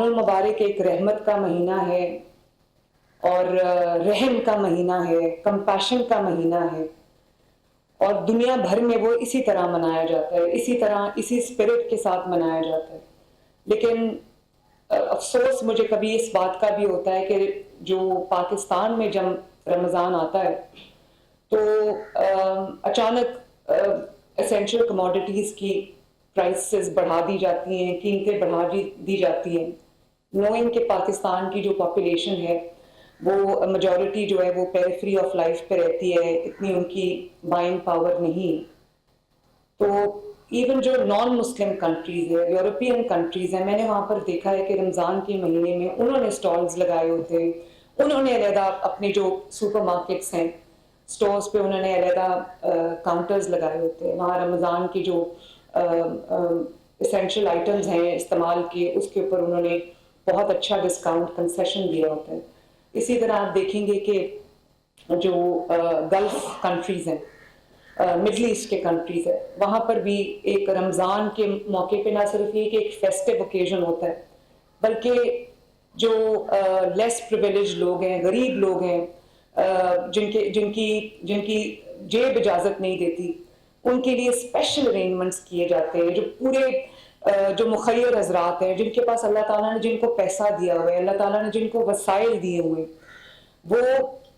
المبارک ایک رحمت کا مہینہ ہے اور رحم کا مہینہ ہے، کمپیشن کا مہینہ ہے، اور دنیا بھر میں وہ اسی طرح منایا جاتا ہے، اسی طرح اسی اسپرٹ کے ساتھ منایا جاتا ہے۔ لیکن افسوس مجھے کبھی اس بات کا بھی ہوتا ہے کہ جو پاکستان میں جب رمضان آتا ہے تو اچانک اسینشل کموڈیٹیز کی پرائسز بڑھا دی جاتی ہیں، قیمتیں بڑھا دی جاتی ہیں، نوئنگ کہ پاکستان کی جو پاپولیشن ہے وہ میجورٹی جو ہے وہ پیریفری آف لائف پہ رہتی ہے، اتنی ان کی بائنگ پاور نہیں۔ تو ایون جو نان مسلم کنٹریز ہے، یورپین کنٹریز ہیں، میں نے وہاں پر دیکھا ہے کہ رمضان کے مہینے میں انہوں نے سٹالز لگائے ہوتے ہیں، انہوں نے علیحدہ اپنے جو سپر مارکیٹس ہیں سٹورز پہ انہوں نے علیحدہ کاؤنٹرز لگائے ہوتے ہیں، وہاں رمضان کی جو اسینشل آئٹمز ہیں استعمال کیے اس کے اوپر انہوں نے بہت اچھا ڈسکاؤنٹ کنسیشن دیا ہوتا ہے۔ اسی طرح آپ دیکھیں گے کہ جو گلف کنٹریز ہیں، مڈل ایسٹ کے کنٹریز ہے، وہاں پر بھی ایک رمضان کے موقع پہ نہ صرف یہ کہ ایک فیسٹیو اوکیزن ہوتا ہے، بلکہ جو لیس پریویلیج لوگ ہیں، غریب لوگ ہیں، جن کی جیب اجازت نہیں دیتی، ان کے لیے اسپیشل ارینجمنٹس کیے جاتے ہیں۔ جو پورے جو مخیر حضرات ہیں، جن کے پاس اللہ تعالیٰ نے جن کو پیسہ دیا ہوا ہے، اللہ تعالیٰ نے جن کو وسائل دیے ہوئے، وہ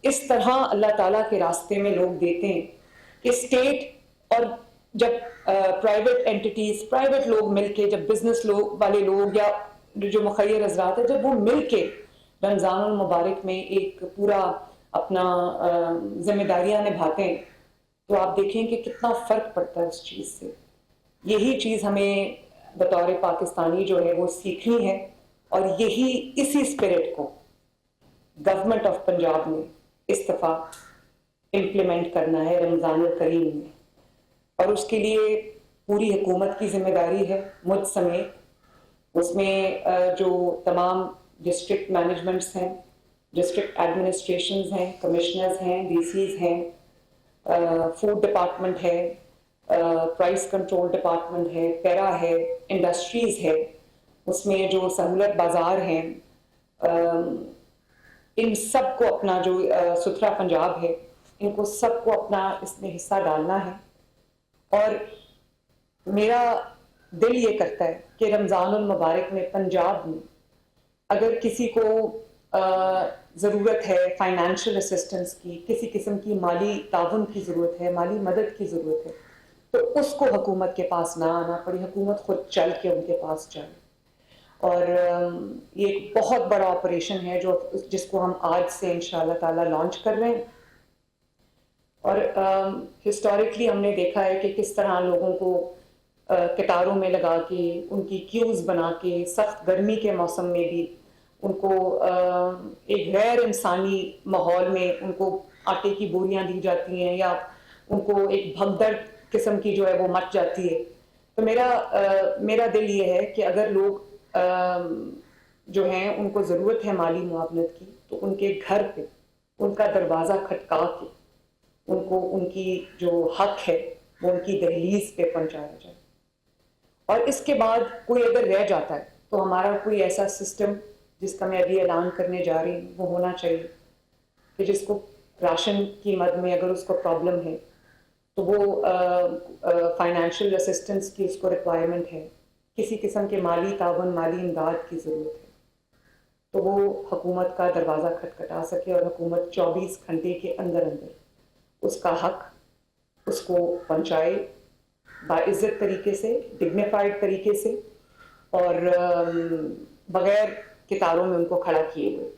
اس طرح اللہ تعالیٰ کے راستے میں لوگ دیتے ہیں کہ اسٹیٹ اور جب پرائیویٹ اینٹیٹیز، پرائیویٹ لوگ مل کے، جب بزنس والے لوگ یا جو مخیر حضرات ہیں، جب وہ مل کے رمضان المبارک میں ایک پورا اپنا ذمہ داریاں نبھاتے ہیں، تو آپ دیکھیں کہ کتنا فرق پڑتا ہے اس چیز سے۔ یہی چیز ہمیں بطور پاکستانی جو ہے وہ سیکھنی ہے، اور یہی اسی اسپرٹ کو گورنمنٹ آف پنجاب نے اس دفعہ امپلیمنٹ کرنا ہے رمضان الکریم میں، اور اس کے لیے پوری حکومت کی ذمہ داری ہے، مجھ سمیت۔ اس میں جو تمام ڈسٹرکٹ مینجمنٹس ہیں، ڈسٹرکٹ ایڈمنسٹریشنز ہیں، کمشنرز ہیں، ڈی سیز ہیں، فوڈ ڈپارٹمنٹ ہے، پرائس کنٹرول ڈپارٹمنٹ ہے، پیرا ہے، انڈسٹریز ہے، اس میں جو سہولت بازار ہیں، ان سب کو اپنا جو ستھرا پنجاب ہے، ان کو سب کو اپنا اس میں حصہ ڈالنا ہے۔ اور میرا دل یہ کرتا ہے کہ رمضان المبارک میں پنجاب میں اگر کسی کو ضرورت ہے فائنینشیل اسسٹنس کی، کسی قسم کی مالی تعاون کی ضرورت ہے، مالی مدد کی ضرورت ہے، تو اس کو حکومت کے پاس نہ آنا پڑے، حکومت خود چل کے ان کے پاس جائے۔ اور یہ ایک بہت بڑا آپریشن ہے جس کو ہم آج سے انشاءاللہ تعالی لانچ کر رہے ہیں۔ اور ہسٹوریکلی ہم نے دیکھا ہے کہ کس طرح لوگوں کو قطاروں میں لگا کے، ان کی کیوز بنا کے، سخت گرمی کے موسم میں بھی ان کو ایک غیر انسانی ماحول میں ان کو آٹے کی بوریاں دی جاتی ہیں، یا ان کو ایک بھگدڑ قسم کی جو ہے وہ مچ جاتی ہے۔ تو میرا دل یہ ہے کہ اگر لوگ جو ہیں ان کو ضرورت ہے مالی معاونت کی، تو ان کے گھر پہ ان کا دروازہ کھٹکا کے ان کو ان کی جو حق ہے وہ ان کی دہلیز پہ پہنچایا جائے۔ اور اس کے بعد کوئی اگر رہ جاتا ہے تو ہمارا کوئی ایسا سسٹم جس کا میں ابھی اعلان کرنے جا رہی ہوں وہ ہونا چاہیے کہ جس کو راشن کی مد میں اگر اس کو پرابلم ہے تو وہ فائنینشیل اسسٹنس کی اس کو ریکوائرمنٹ ہے، کسی قسم کے مالی تعاون، مالی امداد کی ضرورت ہے، تو وہ حکومت کا دروازہ کھٹکھٹا سکے، اور حکومت 24 گھنٹے کے اندر اس کا حق اس کو پہنچائے، باعزت طریقے سے، ڈگنیفائڈ طریقے سے، اور بغیر کتاروں میں ان کو کھڑا کیے ہوئے۔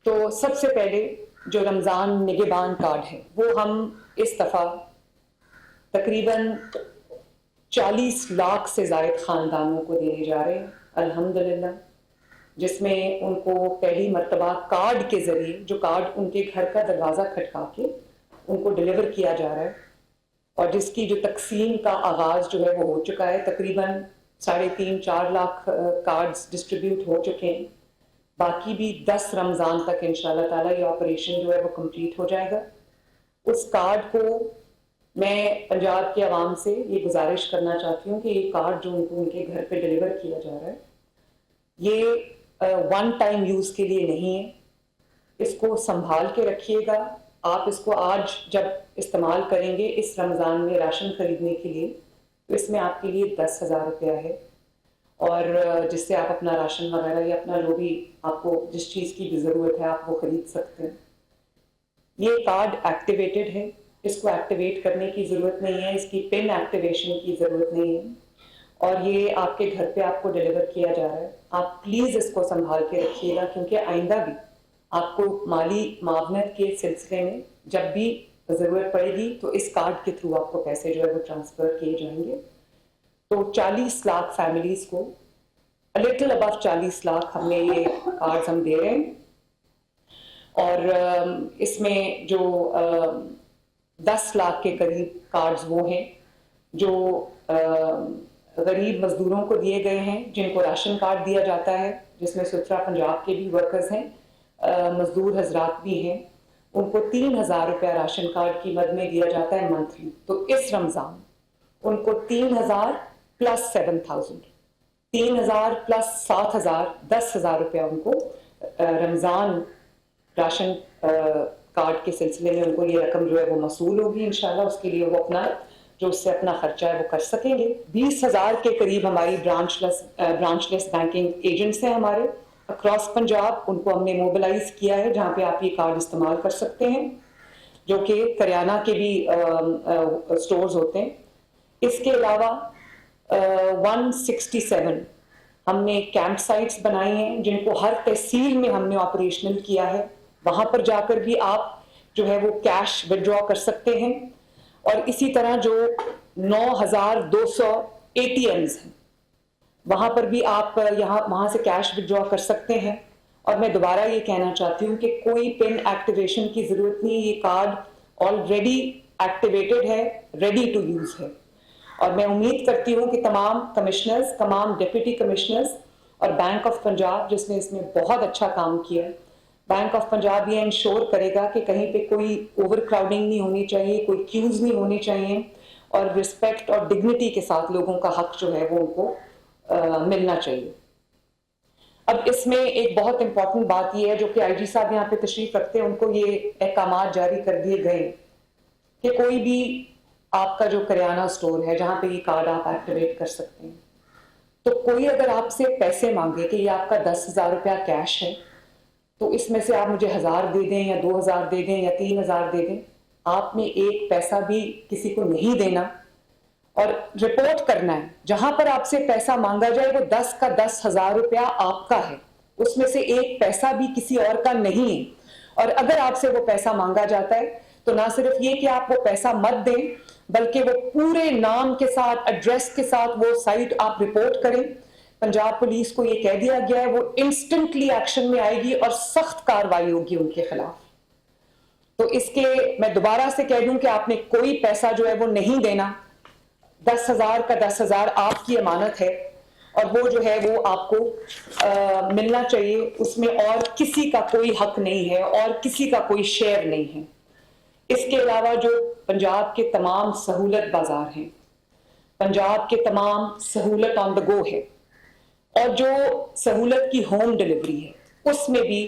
تو سب سے پہلے جو رمضان نگہبان کارڈ ہے وہ ہم اس دفعہ تقریباً 40 لاکھ سے زائد خاندانوں کو دینے جا رہے ہیں الحمدللہ، جس میں ان کو پہلی مرتبہ کارڈ کے ذریعے، جو کارڈ ان کے گھر کا دروازہ کھٹکا کے ان کو ڈیلیور کیا جا رہا ہے، اور جس کی جو تقسیم کا آغاز جو ہے وہ ہو چکا ہے، تقریباً 3.5-4 لاکھ کارڈز ڈسٹریبیوٹ ہو چکے ہیں، باقی بھی 10 رمضان تک انشاءاللہ تعالیٰ یہ آپریشن جو ہے وہ کمپلیٹ ہو جائے گا۔ اس کارڈ کو میں پنجاب کے عوام سے یہ گزارش کرنا چاہتی ہوں کہ یہ کارڈ جو ان کے گھر پہ ڈیلیور کیا جا رہا ہے یہ ون ٹائم یوز کے لیے نہیں ہے، اس کو سنبھال کے رکھیے گا. آپ اس کو آج جب استعمال کریں گے اس رمضان میں راشن خریدنے کے لیے، تو اس میں آپ کے لیے 10,000 روپیہ ہے، اور جس سے آپ اپنا راشن وغیرہ یا اپنا جو بھی آپ کو جس چیز کی بھی ضرورت ہے آپ وہ خرید سکتے ہیں. یہ کارڈ ایکٹیویٹڈ ہے، اس کو ایکٹیویٹ کرنے کی ضرورت نہیں ہے، اس کی پن ایکٹیویشن کی ضرورت نہیں ہے، اور یہ آپ کے گھر پہ آپ کو ڈیلیور کیا جا رہا ہے. آپ پلیز اس کو سنبھال کے رکھیے گا، کیونکہ آئندہ بھی آپ کو مالی معاونت کے سلسلے میں جب بھی ضرورت پڑے گی تو اس کارڈ کے تھرو آپ کو پیسے جو ہے وہ ٹرانسفر کیے جائیں گے. تو 40 لاکھ فیملیز کو لٹل ابو 40 لاکھ ہم نے یہ کارڈز ہم دے رہے ہیں، اور اس میں جو 10 لاکھ کے قریب کارڈز وہ ہیں جو غریب مزدوروں کو دیے گئے ہیں، جن کو راشن کارڈ دیا جاتا ہے، جس میں سترا پنجاب کے بھی ورکرز ہیں، مزدور حضرات بھی ہیں. ان کو 3,000 روپیہ راشن کارڈ کی مد میں دیا جاتا ہے منتھلی. تو اس رمضان ان کو 3,000 پلس 7,000، 3,000 پلس 7,000، 10,000 روپیہ ان کو رمضان راشن کارڈ کے سلسلے میں ان کو یہ رقم جو ہے وہ موصول ہوگی. انشاءاللہ اس کے لیے وہ اپنا جو اس سے اپنا خرچہ ہے وہ کر سکیں گے. 20,000 کے قریب ہماری برانچ لیس بینکنگ ایجنٹس ہیں ہمارے اکراس پنجاب. ان کو ہم نے موبلائز کیا ہے جہاں پہ آپ یہ کارڈ استعمال کر سکتے ہیں، جو کہ کریانہ کے بھی سٹورز ہوتے ہیں. اس کے علاوہ 167 ہم نے کیمپ سائٹس بنائی ہیں جن کو ہر تحصیل میں ہم نے آپریشنل کیا ہے. وہاں پر جا کر بھی آپ جو ہے وہ کیش وڈرا کر سکتے ہیں. اور اسی طرح جو 9,200 ATMs ہیں وہاں پر بھی آپ وہاں سے کیش وڈرا کر سکتے ہیں. اور میں دوبارہ یہ کہنا چاہتی ہوں کہ کوئی پن ایکٹیویشن کی ضرورت نہیں، یہ کارڈ آلریڈی ایکٹیویٹڈ ہے، ریڈی ٹو یوز ہے. اور میں امید کرتی ہوں کہ تمام کمشنرز، تمام ڈپٹی کمشنرز اور بینک آف پنجاب جس نے اس میں بہت اچھا کام کیا ہے، بینک آف پنجاب یہ انشور کرے گا کہ کہیں پہ کوئی اوور کراؤڈنگ نہیں ہونی چاہیے، کوئی کیوز نہیں ہونی چاہیے، اور رسپیکٹ اور ڈگنیٹی کے ساتھ لوگوں کا حق جو ہے وہ ان کو ملنا چاہیے. اب اس میں ایک بہت امپورٹنٹ بات یہ ہے جو کہ آئی جی صاحب یہاں پہ تشریف رکھتے ہیں، ان کو یہ احکامات جاری کر دیے گئے کہ کوئی بھی آپ کا جو کریانہ سٹور ہے جہاں پہ یہ کارڈ آپ ایکٹیویٹ کر سکتے ہیں، تو کوئی اگر آپ سے پیسے مانگے کہ یہ آپ کا 10,000 روپیہ کیش ہے تو اس میں سے آپ مجھے 1,000 دے دیں یا 2,000 دے دیں یا 3,000 دے دیں، آپ نے ایک پیسہ بھی کسی کو نہیں دینا اور رپورٹ کرنا ہے. جہاں پر آپ سے پیسہ مانگا جائے وہ 10 کا 10,000 روپیہ آپ کا ہے، اس میں سے ایک پیسہ بھی کسی اور کا نہیں ہے. اور اگر آپ سے وہ پیسہ مانگا جاتا ہے تو نہ صرف یہ کہ آپ وہ پیسہ مت دیں بلکہ وہ پورے نام کے ساتھ، ایڈریس کے ساتھ وہ سائٹ آپ رپورٹ کریں. پنجاب پولیس کو یہ کہہ دیا گیا ہے وہ انسٹنٹلی ایکشن میں آئے گی اور سخت کارروائی ہوگی ان کے خلاف. تو اس کے میں دوبارہ سے کہہ دوں کہ آپ نے کوئی پیسہ جو ہے وہ نہیں دینا، 10,000 کا 10,000 آپ کی امانت ہے اور وہ جو ہے وہ آپ کو ملنا چاہیے. اس میں اور کسی کا کوئی حق نہیں ہے اور کسی کا کوئی شیئر نہیں ہے. اس کے علاوہ جو پنجاب کے تمام سہولت بازار ہیں، پنجاب کے تمام سہولت آن دا گو ہے، اور جو سہولت کی ہوم ڈیلیوری ہے، اس میں بھی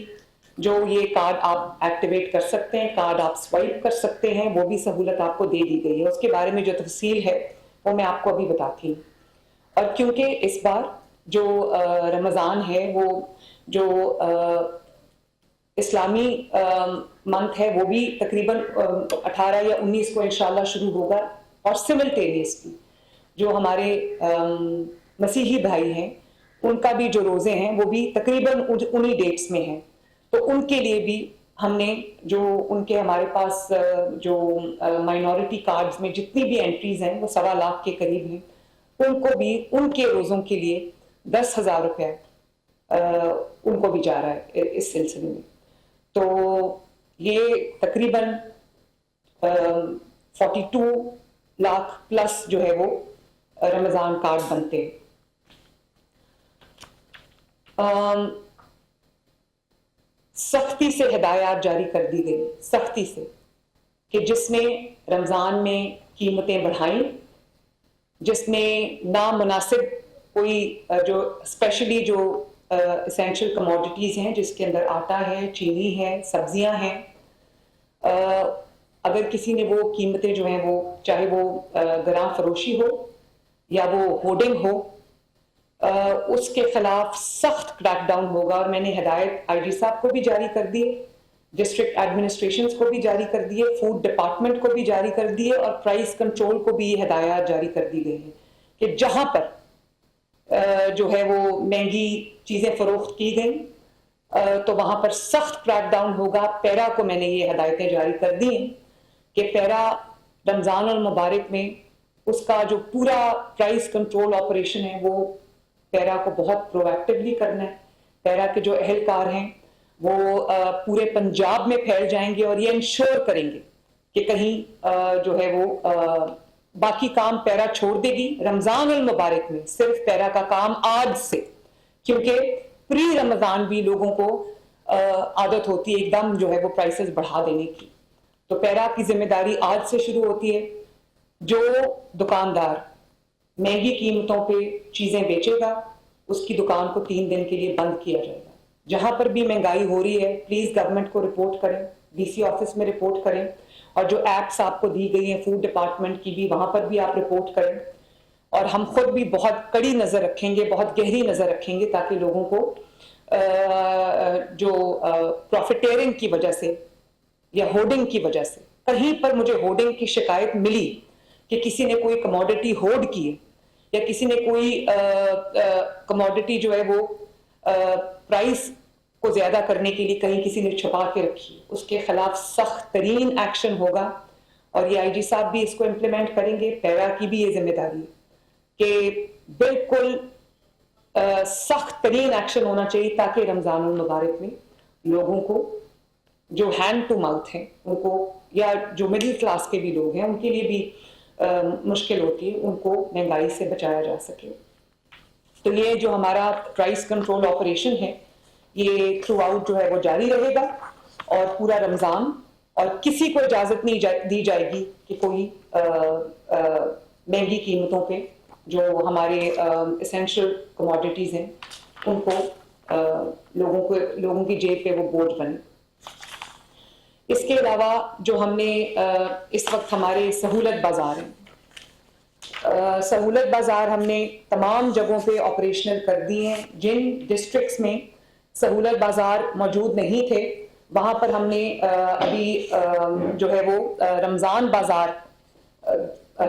جو یہ کارڈ آپ ایکٹیویٹ کر سکتے ہیں، کارڈ آپ سوائپ کر سکتے ہیں، وہ بھی سہولت آپ کو دے دی گئی ہے. اس کے بارے میں جو تفصیل ہے وہ میں آپ کو ابھی بتاتی ہوں. اور کیونکہ اس بار جو رمضان ہے وہ جو اسلامی منتھ ہے وہ بھی تقریباً 18 یا 19 کو انشاءاللہ شروع ہوگا، اور سملٹینیسلی جو ہمارے مسیحی بھائی ہیں ان کا بھی جو روزے ہیں وہ بھی تقریباً انہی ڈیٹس میں ہیں. تو ان کے لیے بھی ہم نے جو ان کے ہمارے پاس جو مائنورٹی کارڈز میں جتنی بھی انٹریز ہیں وہ 1.25 لاکھ کے قریب ہیں، ان کو بھی ان کے روزوں کے لیے 10,000 روپے ان کو بھی جا رہا ہے اس سلسلے میں. تو یہ تقریباً 42 لاکھ پلس جو ہے وہ رمضان کارڈ بنتے ہیں. سختی سے ہدایات جاری کر دی گئی، سختی سے، کہ جس نے رمضان میں قیمتیں بڑھائیں، جس نے نامناسب کوئی جو اسپیشلی جو اسینشل کموڈیٹیز ہیں جس کے اندر آٹا ہے، چینی ہے، سبزیاں ہیں. اگر کسی نے وہ قیمتیں جو ہیں وہ چاہے وہ گراں فروشی ہو یا وہ ہورڈنگ ہو اس کے خلاف سخت کریک ڈاؤن ہوگا. اور میں نے ہدایت آئی جی صاحب کو بھی جاری کر دی ہے، ڈسٹرکٹ ایڈمنسٹریشنز کو بھی جاری کر دیے، فوڈ ڈپارٹمنٹ کو بھی جاری کر دیے اور پرائس کنٹرول کو بھی یہ ہدایات جاری کر دی گئی ہیں کہ جہاں پر جو ہے وہ مہنگی چیزیں فروخت کی گئیں تو وہاں پر سخت کریک ڈاؤن ہوگا. پیرا کو میں نے یہ ہدایتیں جاری کر دی ہیں کہ پیرا رمضان المبارک میں اس کا جو پورا پرائس کنٹرول آپریشن ہے وہ پیرا کو بہت پرو ایکٹیولی کرنا ہے. پیرا کے جو اہلکار ہیں وہ پورے پنجاب میں پھیل جائیں گے اور یہ انشور کریں گے کہ کہیں جو ہے وہ باقی کام پیرا چھوڑ دے گی. رمضان المبارک میں صرف پیرا کا کام آج سے، کیونکہ پری رمضان بھی لوگوں کو عادت ہوتی ہے ایک دم جو ہے وہ پرائسز بڑھا دینے کی، تو پیرا کی ذمہ داری آج سے شروع ہوتی ہے. جو دکاندار مہنگی قیمتوں پہ چیزیں بیچے گا اس کی دکان کو 3 دن کے لیے بند کیا جائے گا. جہاں پر بھی مہنگائی ہو رہی ہے پلیز گورنمنٹ کو رپورٹ کریں، ڈی سی آفس میں رپورٹ کریں، اور جو ایپس آپ کو دی گئی ہیں فوڈ ڈپارٹمنٹ کی بھی وہاں پر بھی آپ رپورٹ کریں. اور ہم خود بھی بہت کڑی نظر رکھیں گے، بہت گہری نظر رکھیں گے تاکہ لوگوں کو جو پروفیٹیرنگ کی وجہ سے یا ہورڈنگ کی وجہ سے، کہیں پر مجھے ہورڈنگ کی شکایت ملی کہ کسی نے کوئی کموڈٹی ہورڈ کی ہے یا کسی نے کوئی کموڈٹی جو ہے وہ پرائس کو زیادہ کرنے کے لیے کہیں کسی نے چھپا کے رکھی، اس کے خلاف سخت ترین ایکشن ہوگا. اور یہ آئی جی صاحب بھی اس کو امپلیمنٹ کریں گے. پیرا کی بھی یہ ذمہ داری ہے کہ بالکل سخت ترین ایکشن ہونا چاہیے تاکہ رمضان المبارک میں لوگوں کو جو ہینڈ ٹو ماؤتھ ہیں ان کو، یا جو مڈل کلاس کے بھی لوگ ہیں ان کے لیے بھی مشکل ہوتی ہے، ان کو مہنگائی سے بچایا جا سکے. تو یہ جو ہمارا پرائس کنٹرول آپریشن ہے یہ تھرو آؤٹ جو ہے وہ جاری رہے گا اور پورا رمضان، اور کسی کو اجازت نہیں دی جائے گی کہ کوئی مہنگی قیمتوں پہ جو ہمارے اسینشل کموڈیٹیز ہیں ان کو لوگوں کی جیب پہ وہ بوجھ بنے. اس کے علاوہ جو ہم نے اس وقت ہمارے سہولت بازار ہیں، سہولت بازار ہم نے تمام جگہوں پہ آپریشنل کر دی ہیں. جن ڈسٹرکٹس میں سہولت بازار موجود نہیں تھے وہاں پر ہم نے ابھی جو ہے وہ رمضان بازار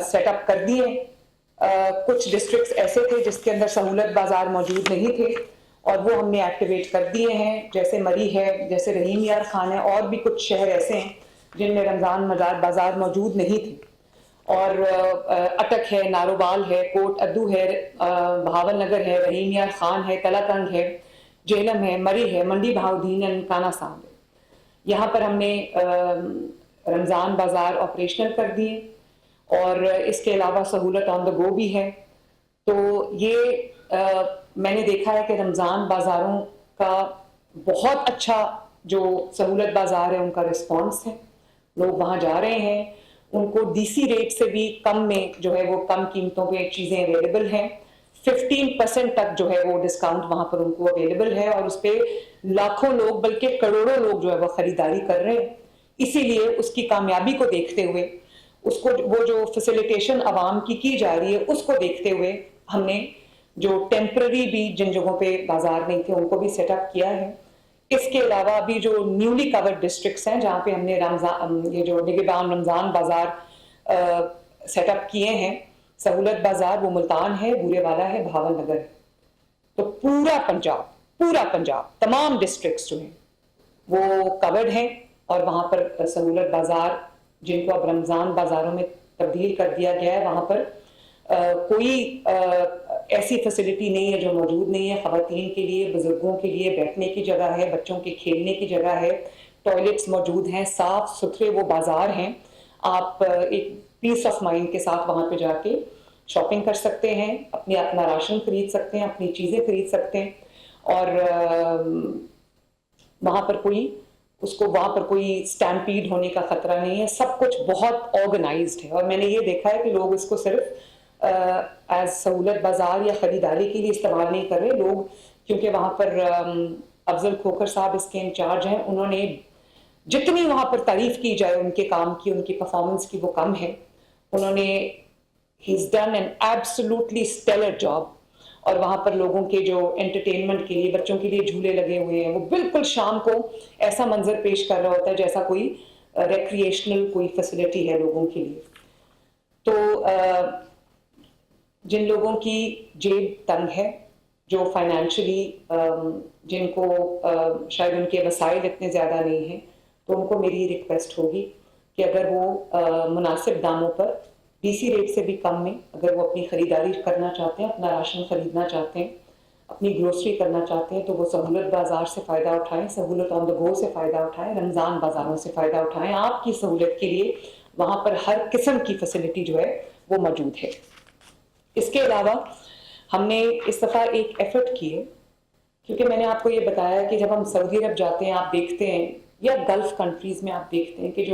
سیٹ اپ کر دیے. کچھ ڈسٹرکٹس ایسے تھے جس کے اندر سہولت بازار موجود نہیں تھے اور وہ ہم نے ایکٹیویٹ کر دیے ہیں، جیسے مری ہے، جیسے رحیم یار خان ہے، اور بھی کچھ شہر ایسے ہیں جن میں رمضان بازار موجود نہیں تھے. اور اٹک ہے، ناروبال ہے، کوٹ ادو ہے، بہاول نگر ہے، رحیم یار خان ہے، کلاکنگ ہے، جہلم ہے، مری ہے، منڈی بہاؤدین ہے، ننکانہ صاحب ہے. یہاں پر ہم نے رمضان بازار آپریشنل کر دیے اور اس کے علاوہ سہولت آن دا گو بھی ہے. تو یہ میں نے دیکھا ہے کہ رمضان بازاروں کا بہت اچھا جو سہولت بازار ہے ان کا رسپانس ہے. لوگ وہاں جا رہے ہیں، ان کو ڈی سی ریٹ سے بھی کم میں جو ہے وہ کم قیمتوں پہ چیزیں اویلیبل ہیں. 15% تک جو ہے وہ ڈسکاؤنٹ وہاں پر ان کو اویلیبل ہے اور اس پہ لاکھوں لوگ بلکہ کروڑوں لوگ جو ہے وہ خریداری کر رہے ہیں. اسی لیے اس کی کامیابی کو دیکھتے ہوئے، اس کو وہ جو فیسیلیٹیشن عوام کی جا رہی ہے اس کو دیکھتے ہوئے ہم نے جو ٹیمپرری بھی جن جگہوں پہ بازار نہیں تھے ان کو بھی سیٹ اپ کیا ہے. اس کے علاوہ ابھی جو نیولی کورڈ ڈسٹرکٹس ہیں جہاں پہ ہم نے یہ جو نگہبان رمضان بازار سیٹ اپ کیے ہیں، سہولت بازار، وہ ملتان ہے، بورے والا ہے، بہاول نگر ہے. تو پورا پنجاب تمام ڈسٹرکٹس جو ہیں وہ کورڈ ہیں اور وہاں پر سہولت بازار جن کو اب رمضان بازاروں میں تبدیل کر دیا گیا ہے وہاں پر کوئی ایسی فیسلٹی نہیں ہے جو موجود نہیں ہے. خواتین کے لیے، بزرگوں کے لیے بیٹھنے کی جگہ ہے، بچوں کے کھیلنے کی جگہ ہے، ٹوائلٹس موجود ہیں، صاف ستھرے وہ بازار ہیں. آپ ایک پیس آف مائنڈ کے ساتھ وہاں پہ جا کے شاپنگ کر سکتے ہیں، اپنا راشن خرید سکتے ہیں، اپنی چیزیں خرید سکتے ہیں اور وہاں پر کوئی اسٹیمپیڈ ہونے کا خطرہ نہیں ہے. سب کچھ بہت آرگنائزڈ ہے اور میں نے یہ دیکھا ہے کہ لوگ اس کو صرف ایز سہولت بازار یا خریداری کے لیے استعمال نہیں کر رہے، لوگ کیونکہ وہاں پر افضل کھوکھر صاحب اس کے انچارج ہیں. انہوں نے جتنی وہاں پر تعریف کی جائے ان کے کام کی، ان کی پرفارمنس کی، وہ کم ہے. انہوں نے he's done an absolutely stellar job. اور وہاں پر لوگوں کے جو انٹرٹینمنٹ کے لیے، بچوں کے لیے جھولے لگے ہوئے ہیں، وہ بالکل شام کو ایسا منظر پیش کر رہا ہوتا ہے جیسا کوئی ریکریشنل کوئی فیسلٹی ہے لوگوں کے لیے. تو جن لوگوں کی جیب تنگ ہے، جو فائنینشلی جن کو شاید ان کے وسائل اتنے زیادہ نہیں ہیں، تو ان کو میری ریکویسٹ ہوگی کہ اگر وہ مناسب داموں پر ڈی سی ریٹ سے بھی کم میں اگر وہ اپنی خریداری کرنا چاہتے ہیں، اپنا راشن خریدنا چاہتے ہیں، اپنی گروسری کرنا چاہتے ہیں، تو وہ سہولت بازار سے فائدہ اٹھائیں، سہولت آن دا گو سے فائدہ اٹھائیں، رمضان بازاروں سے فائدہ اٹھائیں. آپ کی سہولت کے لیے وہاں پر ہر قسم کی فیسلٹی جو ہے وہ موجود ہے. اس کے علاوہ ہم نے اس دفعہ ایک ایفرٹ کی ہے، کیونکہ میں نے آپ کو یہ بتایا کہ جب ہم سعودی عرب جاتے ہیں، آپ دیکھتے ہیں، یا گلف کنٹریز میں آپ دیکھتے ہیں کہ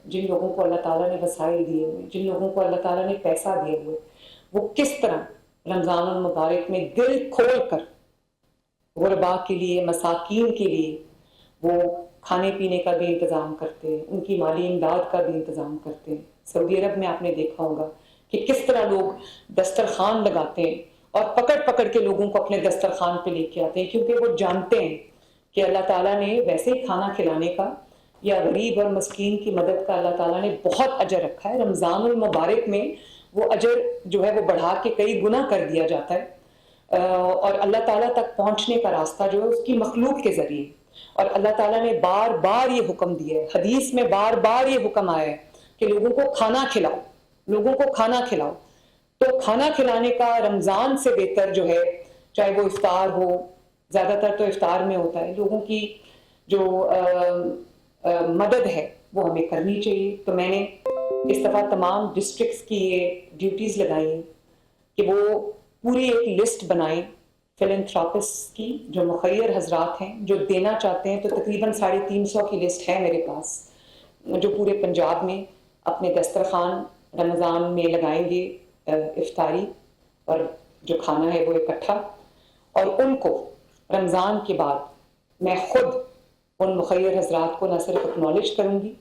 جن لوگوں کو اللہ تعالیٰ نے وسائل دیے ہوئے، جن لوگوں کو اللہ تعالیٰ نے پیسہ دیے ہوئے، وہ کس طرح رمضان المبارک میں دل کھول کر غرباء کے لیے، مساکین کے لیے وہ کھانے پینے کا بھی انتظام کرتے ہیں، ان کی مالی امداد کا بھی انتظام کرتے ہیں. سعودی عرب میں آپ نے دیکھا ہوگا کہ کس طرح لوگ دسترخوان لگاتے ہیں اور پکڑ پکڑ کے لوگوں کو اپنے دسترخوان پہ لے کے آتے ہیں، کیونکہ وہ جانتے ہیں کہ اللہ تعالیٰ نے ویسے ہی کھانا کھلانے کا یا غریب اور مسکین کی مدد کا اللہ تعالیٰ نے بہت اجر رکھا ہے. رمضان المبارک میں وہ اجر جو ہے وہ بڑھا کے کئی گنا کر دیا جاتا ہے، اور اللہ تعالیٰ تک پہنچنے کا راستہ جو ہے اس کی مخلوق کے ذریعے. اور اللہ تعالیٰ نے بار بار یہ حکم دیا ہے، حدیث میں بار بار یہ حکم آیا ہے کہ لوگوں کو کھانا کھلاؤ، لوگوں کو کھانا کھلاؤ. تو کھانا کھلانے کا رمضان سے بہتر جو ہے، چاہے وہ افطار ہو، زیادہ تر تو افطار میں ہوتا ہے، لوگوں کی جو مدد ہے وہ ہمیں کرنی چاہیے. تو میں نے اس دفعہ تمام ڈسٹرکٹس کی یہ ڈیوٹیز لگائی ہیں کہ وہ پوری ایک لسٹ بنائیں فلنتھراپسٹ کی، جو مخیر حضرات ہیں جو دینا چاہتے ہیں. تو تقریباً 350 کی لسٹ ہے میرے پاس، جو پورے پنجاب میں اپنے دسترخوان رمضان میں لگائیں گے افطاری اور جو کھانا ہے وہ اکٹھا. اور ان کو رمضان کے بعد میں خود ان مخیر حضرات کو نہ صرف اکنالج کروں گی،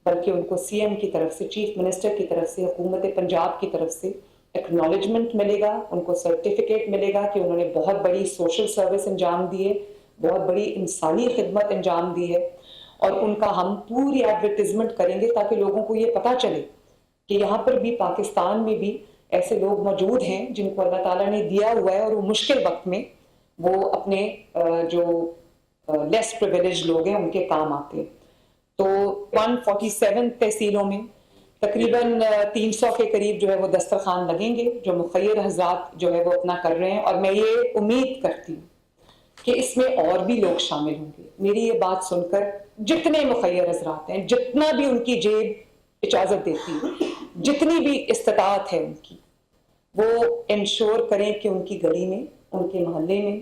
بلکہ ان کو سی ایم کی طرف سے، چیف منسٹر کی طرف سے، حکومت پنجاب کی طرف سے اکنالجمنٹ ملے گا، ان کو سرٹیفکیٹ ملے گا کہ انہوں نے بہت بڑی سوشل سروس انجام دی ہے، بہت بڑی انسانی خدمت انجام دی ہے. اور ان کا ہم پوری ایڈورٹیزمنٹ کریں گے تاکہ لوگوں کو یہ پتہ چلے کہ یہاں پر بھی، پاکستان میں بھی ایسے لوگ موجود ہیں جن کو اللہ تعالیٰ نے دیا ہوا ہے، اور وہ مشکل وقت میں وہ اپنے جو لیس پریویلیج لوگ ہیں ان کے کام آتے ہیں. تو 147 تحصیلوں میں تقریباً 300 کے قریب جو ہے وہ دسترخوان لگیں گے، جو مخیر حضرات جو ہے وہ اپنا کر رہے ہیں. اور میں یہ امید کرتی ہوں کہ اس میں اور بھی لوگ شامل ہوں گے. میری یہ بات سن کر جتنے مخیر حضرات ہیں، جتنا بھی ان کی جیب اجازت دیتی ہے، جتنی بھی استطاعت ہے ان کی، وہ انشور کریں کہ ان کی گلی میں، ان کے محلے میں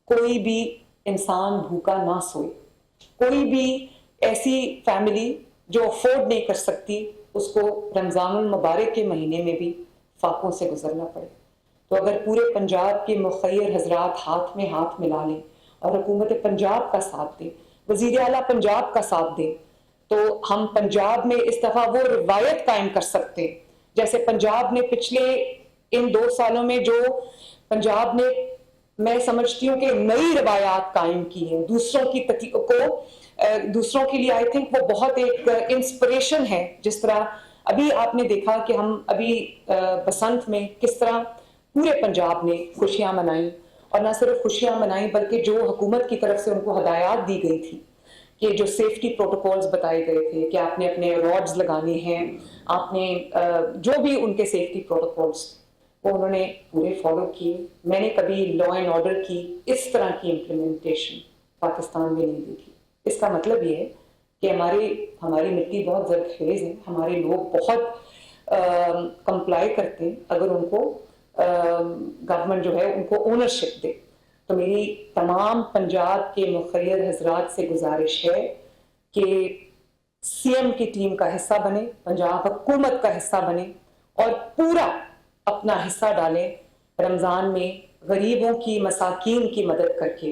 کوئی بھی انسان بھوکا نہ سوئے. کوئی بھی ایسی فیملی جو افورڈ نہیں کر سکتی، اس کو رمضان المبارک کے مہینے میں بھی فاقوں سے گزرنا پڑے. تو اگر پورے پنجاب کے مخیر حضرات ہاتھ میں ہاتھ ملا لیں اور حکومت پنجاب کا ساتھ دیں، وزیر اعلیٰ پنجاب کا ساتھ دیں، تو ہم پنجاب میں اس دفعہ وہ روایت قائم کر سکتے ہیں جیسے پنجاب نے پچھلے ان 2 سالوں میں جو پنجاب نے، میں سمجھتی ہوں کہ نئی روایات قائم کی ہیں دوسروں کی دوسروں کے لیے. آئی تھنک وہ بہت ایک انسپریشن ہے. جس طرح ابھی آپ نے دیکھا کہ ہم ابھی بسنت میں کس طرح پورے پنجاب نے خوشیاں منائیں، اور نہ صرف خوشیاں منائیں بلکہ جو حکومت کی طرف سے ان کو ہدایات دی گئی تھی کہ جو سیفٹی پروٹوکولز بتائے گئے تھے کہ آپ نے اپنے راڈز لگانے ہیں، آپ نے جو بھی ان کے سیفٹی پروٹوکولز وہ انہوں نے پورے فالو کیے. میں نے کبھی لا اینڈ آرڈر کی اس طرح کی امپلیمنٹیشن پاکستان میں نہیں دیکھی. اس کا مطلب یہ ہے کہ ہماری مٹی بہت زرخیز ہے، ہمارے لوگ بہت کمپلائی کرتے ہیں اگر ان کو گورنمنٹ جو ہے ان کو اونرشپ دے. تو میری تمام پنجاب کے مخیر حضرات سے گزارش ہے کہ سی ایم کی ٹیم کا حصہ بنے، پنجاب حکومت کا حصہ بنے، اور پورا اپنا حصہ ڈالیں رمضان میں غریبوں کی مساکین کی مدد کر کے،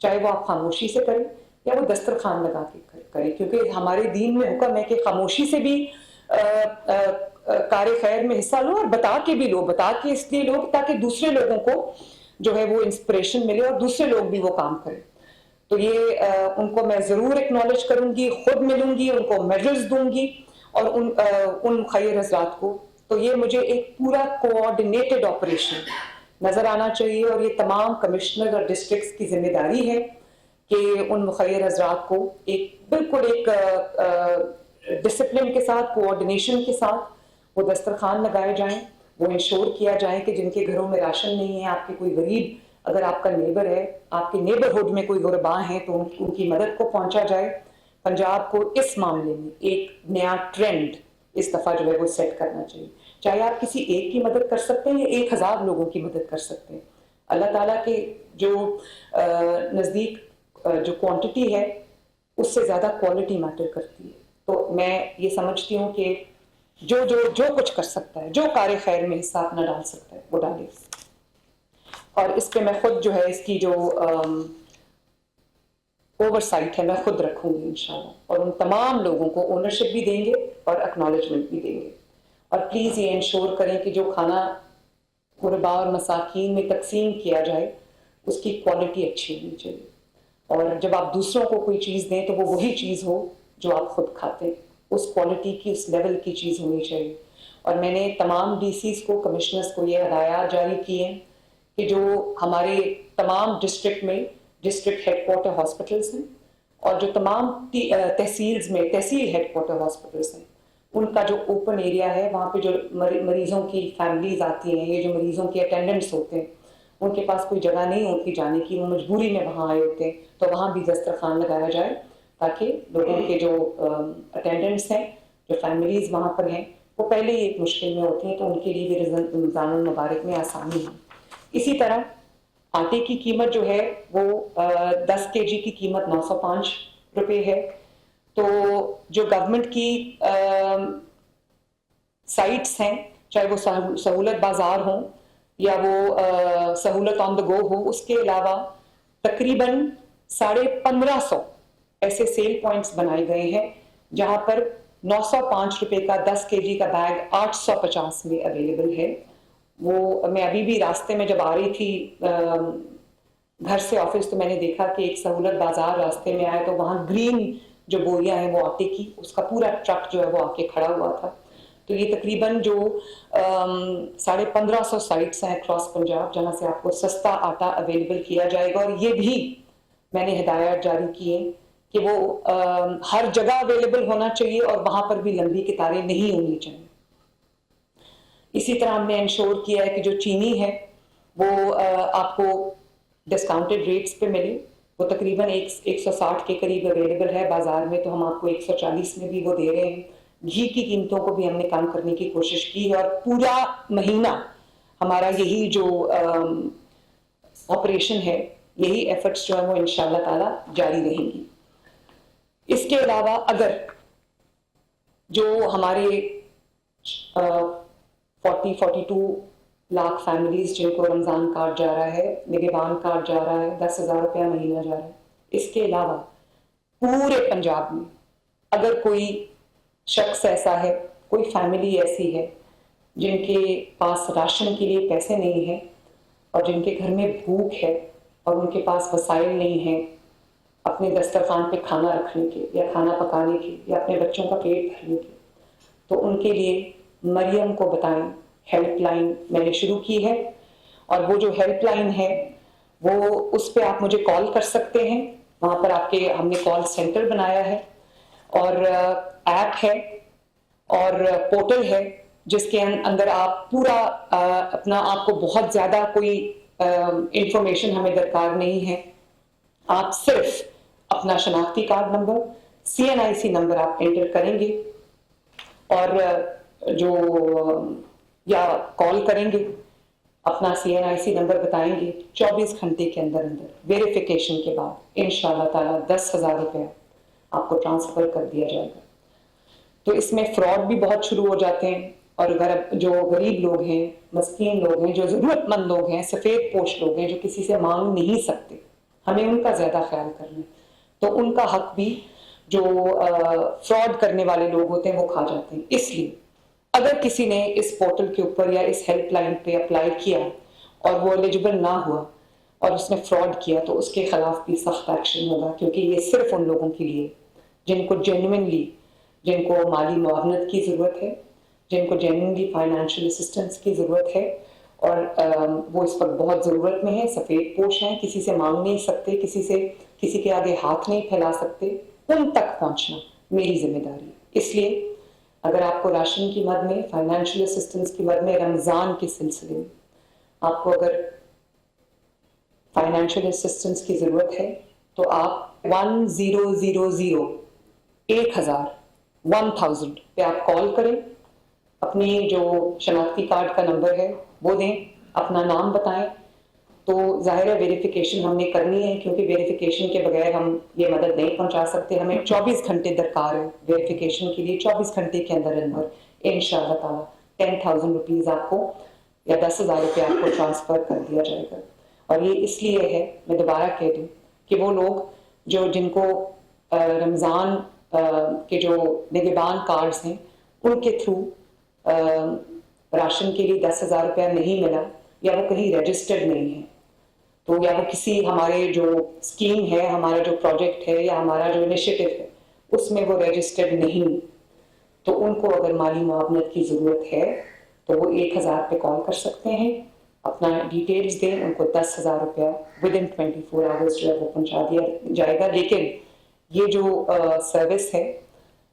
چاہے وہ آپ خاموشی سے کریں یا وہ دسترخوان لگا کے کریں، کیونکہ ہمارے دین میں حکم ہے کہ خاموشی سے بھی کار خیر میں حصہ لو اور بتا کے بھی لو، بتا کے اس لیے لو تاکہ دوسرے لوگوں کو جو ہے وہ انسپریشن ملے اور دوسرے لوگ بھی وہ کام کریں۔ تو یہ ان کو میں ضرور ایکنالج کروں گی، خود ملوں گی، ان کو میڈلز دوں گی، اور ان مخیر حضرات کو۔ تو یہ مجھے ایک پورا کوآرڈینیٹڈ آپریشن نظر آنا چاہیے، اور یہ تمام کمشنر اور ڈسٹرکٹس کی ذمہ داری ہے کہ ان مخیر حضرات کو ایک بالکل ایک ڈسپلن کے ساتھ، کوآرڈینیشن کے ساتھ وہ دسترخوان لگائے جائیں، وہ انشور کیا جائے کہ جن کے گھروں میں راشن نہیں ہے، آپ کے کوئی غریب اگر آپ کا نیبر ہے، آپ کے نیبرہڈ میں کوئی غرباء ہیں تو ان کی مدد کو پہنچا جائے۔ پنجاب کو اس معاملے میں ایک نیا ٹرینڈ اس دفعہ جو ہے وہ سیٹ کرنا چاہیے، چاہے آپ کسی ایک کی مدد کر سکتے ہیں یا 1000 لوگوں کی مدد کر سکتے ہیں۔ اللہ تعالیٰ کے جو نزدیک جو کوانٹٹی ہے اس سے زیادہ کوالٹی میٹر کرتی ہے۔ تو میں یہ سمجھتی ہوں کہ جو کچھ کر سکتا ہے، جو کار خیر میں حصہ اپنا ڈال سکتا ہے وہ ڈالے، اور اس پہ میں خود جو ہے اس کی جو اوور سائٹ ہے میں خود رکھوں گی انشاءاللہ، اور ان تمام لوگوں کو اونرشپ بھی دیں گے اور اکنالجمنٹ بھی دیں گے۔ اور پلیز یہ انشور کریں کہ جو کھانا غرباء اور مساکین میں تقسیم کیا جائے اس کی کوالٹی اچھی ہونی چاہیے، اور جب آپ دوسروں کو کوئی چیز دیں تو وہ وہی چیز ہو جو آپ خود کھاتے ہیں، اس کوالٹی کی، اس لیول کی چیز ہونی چاہیے۔ اور میں نے تمام ڈی سیز کو، کمشنرز کو یہ ہدایات جاری کی ہیں کہ جو ہمارے تمام ڈسٹرکٹ میں ڈسٹرکٹ ہیڈ کوارٹر ہاسپٹلس ہیں، اور جو تمام تحصیلز میں تحصیل ہیڈ کوارٹر ہاسپٹلس ہیں، ان کا جو اوپن ایریا ہے وہاں پہ جو مریضوں کی فیملیز آتی ہیں، یہ جو مریضوں کے اٹینڈنٹس ہوتے ہیں، ان کے پاس کوئی جگہ نہیں ہوتی جانے کی، وہ مجبوری میں وہاں آئے ہوتے ہیں، تو وہاں بھی دسترخوان لگایا جائے تاکہ لوگوں کے جو اٹینڈنٹس ہیں، جو فیملیز وہاں پر ہیں، وہ پہلے ہی ایک مشکل میں ہوتی ہیں، تو ان کے لیے بھی رمضان المبارک میں آسانی ہے۔ اسی طرح آٹے کی قیمت جو ہے وہ 10 kg کی قیمت 905 روپے ہے۔ تو جو گورنمنٹ کی سائٹس ہیں، چاہے وہ سہولت بازار ہوں یا وہ سہولت آن دا گو ہو، اس کے علاوہ تقریباً 1550 ایسے سیل پوائنٹس بنائے گئے ہیں جہاں پر 905 روپے کا 10 kg کا بیگ 850 میں اویلیبل ہے۔ وہ میں ابھی بھی راستے میں جب آ رہی تھی گھر سے آفس، تو میں نے دیکھا کہ ایک سہولت بازار راستے میں آیا، تو وہاں گرین جو بوریاں ہیں وہ آٹے کی، اس کا پورا ٹرک جو ہے وہ آ کے کھڑا ہوا تھا۔ تو یہ تقریباً جو 1550 سائٹس ہیں اکراس پنجاب جہاں سے آپ کو سستا آٹا اویلیبل کیا جائے گا، اور یہ بھی میں نے ہدایات جاری کی ہیں کہ وہ ہر جگہ اویلیبل ہونا چاہیے اور وہاں پر بھی لمبی قطاریں نہیں ہونی چاہیے۔ اسی طرح ہم نے انشور کیا ہے کہ جو چینی ہے وہ آپ کو ڈسکاؤنٹڈ ریٹس پہ ملے، وہ تقریباً 160 کے قریب اویلیبل ہے بازار میں، تو ہم آپ کو 140 میں بھی وہ دے رہے ہیں۔ گھی کی قیمتوں کو بھی ہم نے کم کرنے کی کوشش کی ہے، اور پورا مہینہ ہمارا یہی جو آپریشن ہے، یہی ایفرٹس جو ہیں وہ انشاءاللہ تعالی جاری رہیں گی۔ اس کے علاوہ اگر جو ہمارے 42 لاکھ فیملیز جن کو رمضان کارڈ جا رہا ہے، نگہبان کارڈ جا رہا ہے، 10,000 روپیہ مہینہ جا رہا ہے، اس کے علاوہ پورے پنجاب میں اگر کوئی شخص ایسا ہے، کوئی فیملی ایسی ہے جن کے پاس راشن کے لیے پیسے نہیں ہیں، اور جن کے گھر میں بھوک ہے اور ان کے پاس وسائل نہیں ہیں اپنے دسترخوان پہ کھانا رکھنے کے یا کھانا پکانے کے یا اپنے بچوں کا پیٹ بھرنے کے، تو ان کے لیے مریم کو بتائیں ہیلپ لائن میں نے شروع کی ہے، اور وہ جو ہیلپ لائن ہے وہ اس پہ آپ مجھے کال کر سکتے ہیں۔ وہاں پر آپ کے ہم نے کال سینٹر بنایا ہے، اور ایپ ہے اور پورٹل ہے جس کے اندر آپ پورا اپنا، آپ کو بہت زیادہ کوئی انفارمیشن ہمیں درکار نہیں ہے، آپ صرف اپنا شناختی کارڈ نمبر، CNIC نمبر آپ انٹر کریں گے اور جو یا کال کریں گے، اپنا CNIC نمبر بتائیں گے، 24 گھنٹے کے اندر ویریفیکیشن کے بعد انشاءاللہ تعالی 10,000 روپیہ آپ کو ٹرانسفر کر دیا جائے گا۔ تو اس میں فراڈ بھی بہت شروع ہو جاتے ہیں، اور اگر جو غریب لوگ ہیں، مسکین لوگ ہیں، جو ضرورت مند لوگ ہیں، سفید پوش لوگ ہیں جو کسی سے مانگ نہیں سکتے، ہمیں ان کا زیادہ خیال کرنا ہے، تو ان کا حق بھی جو فراڈ کرنے والے لوگ ہوتے ہیں وہ کھا جاتے ہیں۔ اس لیے اگر کسی نے اس پورٹل کے اوپر یا اس ہیلپ لائن پہ اپلائی کیا اور وہ ایلیجبل نہ ہوا اور اس نے فراڈ کیا تو اس کے خلاف بھی سخت ایکشن ہوگا، کیونکہ یہ صرف ان لوگوں کے لیے جن کو جینوئنلی، جن کو مالی معاونت کی ضرورت ہے، جن کو جینوئنلی فائنینشیل اسسٹنس کی ضرورت ہے، اور وہ اس وقت بہت ضرورت میں ہے، سفید پوش ہیں، کسی سے مانگ نہیں سکتے، کسی کے آگے ہاتھ نہیں پھیلا سکتے، ان تک پہنچنا میری ذمہ داری ہے۔ اس لیے اگر آپ کو راشن کی مد میں، فائنینشیل اسسٹنس کی مد میں، رمضان کے سلسلے میں آپ کو اگر فائنینشیل اسسٹنس کی ضرورت ہے تو آپ 1000 1000 پہ آپ کال کریں، اپنی جو شناختی کارڈ کا نمبر ہے وہ دیں، اپنا نام بتائیں، تو ظاہر ہے ویریفیکیشن ہم نے کرنی ہے، کیونکہ ویریفیکیشن کے بغیر ہم یہ مدد نہیں پہنچا سکتے، ہمیں 24 گھنٹے درکار ہے ویریفیکیشن کے لیے، 24 گھنٹے کے اندر انشاءاللہ تعالیٰ 10,000 روپیز آپ کو یا 10,000 روپے آپ کو ٹرانسفر کر دیا جائے گا۔ اور یہ اس لیے ہے، میں دوبارہ کہہ دوں، کہ وہ لوگ جن کو رمضان کے جو نگہبان کارڈز ہیں ان کے تھرو راشن کے لیے 10,000 روپیہ نہیں ملا، یا وہ کہیں رجسٹرڈ نہیں ہے، تو یا وہ کسی ہمارے جو اسکیم ہے، ہمارا جو پروجیکٹ ہے یا ہمارا جو انیشیٹو ہے اس میں وہ رجسٹرڈ نہیں، تو ان کو اگر مالی معاونت کی ضرورت ہے تو وہ 1,000 پہ کال کر سکتے ہیں، اپنا ڈیٹیلز دیں، ان کو 10,000 روپیہ ودن 24 آورز جو ہے وہ پہنچا دیا جائے گا۔ لیکن یہ جو سروس ہے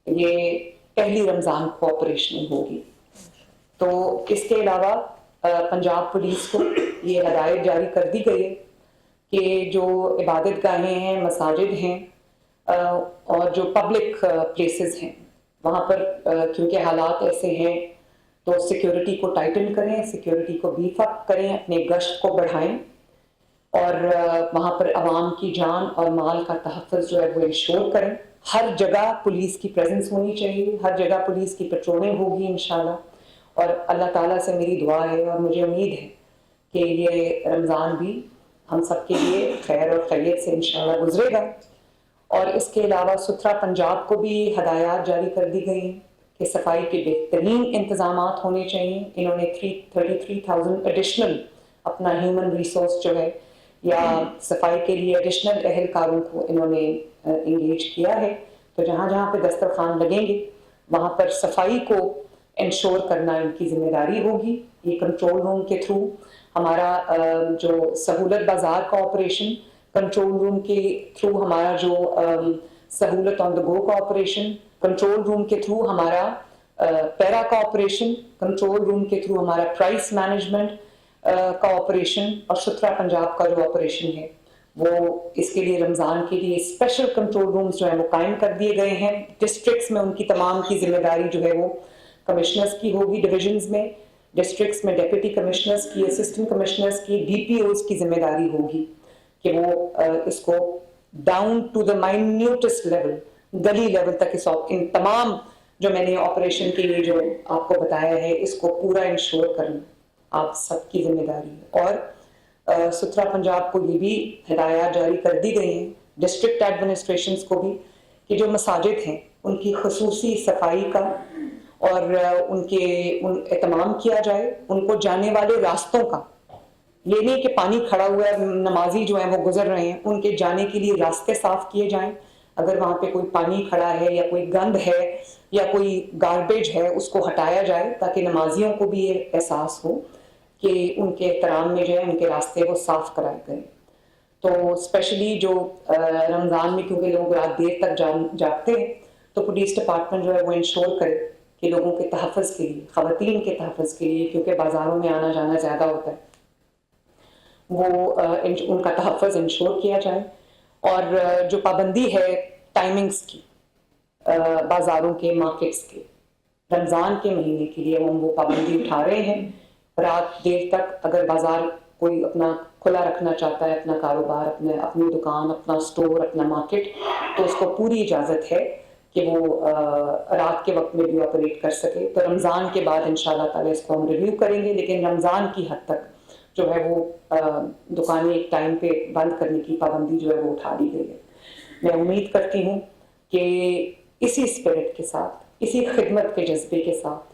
یہ پہلی رمضان کو آپریشنل ہوگی۔ تو اس کے علاوہ پنجاب پولیس کو یہ ہدایت جاری کر دی گئی ہے کہ جو عبادت گاہیں ہیں، مساجد ہیں، اور جو پبلک پلیسز ہیں وہاں پر کیونکہ حالات ایسے ہیں تو سیکیورٹی کو ٹائٹن کریں، سیکیورٹی کو بیف اپ کریں، اپنے گشت کو بڑھائیں، اور وہاں پر عوام کی جان اور مال کا تحفظ جو ہے وہ انشور کریں۔ ہر جگہ پولیس کی پریزنس ہونی چاہیے، ہر جگہ پولیس کی پیٹرولنگ ہوگی انشاءاللہ، اور اللہ تعالیٰ سے میری دعا ہے اور مجھے امید ہے کہ یہ رمضان بھی ہم سب کے لیے خیر اور خیریت سے انشاءاللہ گزرے گا۔ اور اس کے علاوہ ستھرا پنجاب کو بھی ہدایات جاری کر دی گئی ہیں کہ صفائی کے بہترین انتظامات ہونے چاہیے۔ انہوں نے 33,000 ایڈیشنل اپنا ہیومن ریسورس جو ہے یا صفائی کے لیے ایڈیشنل اہلکاروں کو انہوں نے انگیج کیا ہے، تو جہاں جہاں پہ دسترخوان لگیں گے وہاں پر صفائی کو انشور کرنا ان کی ذمہ داری ہوگی۔ یہ کنٹرول روم کے تھرو ہمارا جو سہولت بازار کا آپریشن، کنٹرول روم کے تھرو ہمارا جو سہولت آن دا گو کا آپریشن، کنٹرول روم کے تھرو ہمارا پیرا کا آپریشن، کنٹرول روم کے تھرو ہمارا پرائس مینجمنٹ کا آپریشن، اور ستھرا پنجاب کا جو آپریشن ہے وہ اس کے لیے رمضان کے لیے اسپیشل کنٹرول رومز جو ہیں وہ قائم کر دیے گئے ہیں۔ ڈسٹرکٹس میں ان کی تمام کی ذمہ داری جو ہے وہ کمشنرز کی ہوگی، ڈویژنز میں، ڈسٹرکٹس میں ڈیپٹی کمشنرز کی، اسسٹنٹ کمشنرز کی، ڈی پی اوز کی ذمہ داری ہوگی کہ وہ اس کو ڈاؤن ٹو دا مائنیوٹسٹ لیول، گلی لیول تک ان تمام جو میں نے آپریشن کے لیے جو آپ کو بتایا ہے اس کو پورا انشور کرنا آپ سب کی ذمہ داری ہے۔ اور ستھرا پنجاب کو یہ بھی ہدایات جاری کر دی گئی ہیں ڈسٹرکٹ ایڈمنسٹریشنز کو بھی کہ جو مساجد ہیں ان کی خصوصی صفائی کا اور ان اہتمام کیا جائے، ان کو جانے والے راستوں کا، یہ نہیں کہ پانی کھڑا ہوا ہے، نمازی جو ہیں وہ گزر رہے ہیں، ان کے جانے کے لیے راستے صاف کیے جائیں، اگر وہاں پہ کوئی پانی کھڑا ہے یا کوئی گند ہے یا کوئی گاربیج ہے اس کو ہٹایا جائے تاکہ نمازیوں کو بھی یہ احساس ہو کہ ان کے احترام میں جو ہے ان کے راستے وہ صاف کرائے گئے۔ تو اسپیشلی جو رمضان میں کیونکہ لوگ رات دیر تک جاگتے ہیں تو پولیس ڈپارٹمنٹ جو ہے وہ انشور کرے کہ لوگوں کے تحفظ کے لیے، خواتین کے تحفظ کے لیے، کیونکہ بازاروں میں آنا جانا زیادہ ہوتا ہے، وہ ان کا تحفظ انشور کیا جائے۔ اور جو پابندی ہے ٹائمنگز کی بازاروں کے، مارکیٹس کے، رمضان کے مہینے کے لیے ہم وہ پابندی اٹھا رہے ہیں۔ رات دیر تک اگر بازار کوئی اپنا کھلا رکھنا چاہتا ہے، اپنا کاروبار، اپنی دکان، اپنا سٹور، اپنا مارکیٹ، تو اس کو پوری اجازت ہے کہ وہ رات کے وقت میں بھی آپریٹ کر سکے. تو رمضان کے بعد انشاءاللہ تعالیٰ اس کو ہم ریویو کریں گے, لیکن رمضان کی حد تک جو ہے وہ دکانیں ایک ٹائم پہ بند کرنے کی پابندی جو ہے وہ اٹھا دی گئی ہے. میں امید کرتی ہوں کہ اسی اسپرٹ کے ساتھ, اسی خدمت کے جذبے کے ساتھ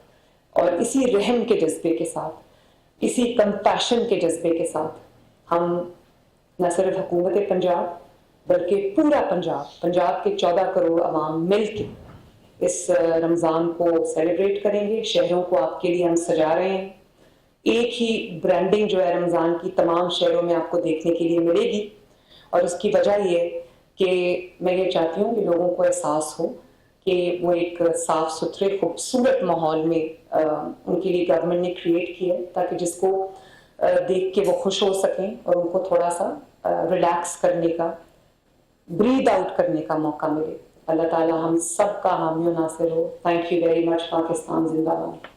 اور اسی رحم کے جذبے کے ساتھ, اسی کمپیشن کے جذبے کے ساتھ ہم نہ صرف حکومت پنجاب بلکہ پورا پنجاب کے 14 کروڑ عوام مل کے اس رمضان کو سیلیبریٹ کریں گے. شہروں کو آپ کے لیے ہم سجا رہے ہیں. ایک ہی برانڈنگ جو ہے رمضان کی تمام شہروں میں آپ کو دیکھنے کے لیے ملے گی, اور اس کی وجہ یہ کہ میں یہ چاہتی ہوں کہ لوگوں کو احساس ہو کہ وہ ایک صاف ستھرے خوبصورت ماحول میں ان کے لیے گورنمنٹ نے کریٹ کیا ہے, تاکہ جس کو دیکھ کے وہ خوش ہو سکیں اور ان کو تھوڑا سا ریلیکس کرنے کا, بریتھ آؤٹ کرنے کا موقع ملے. اللہ تعالیٰ ہم سب کا حامی و ناصر ہو. Thank you very much. Pakistan زندہ باد.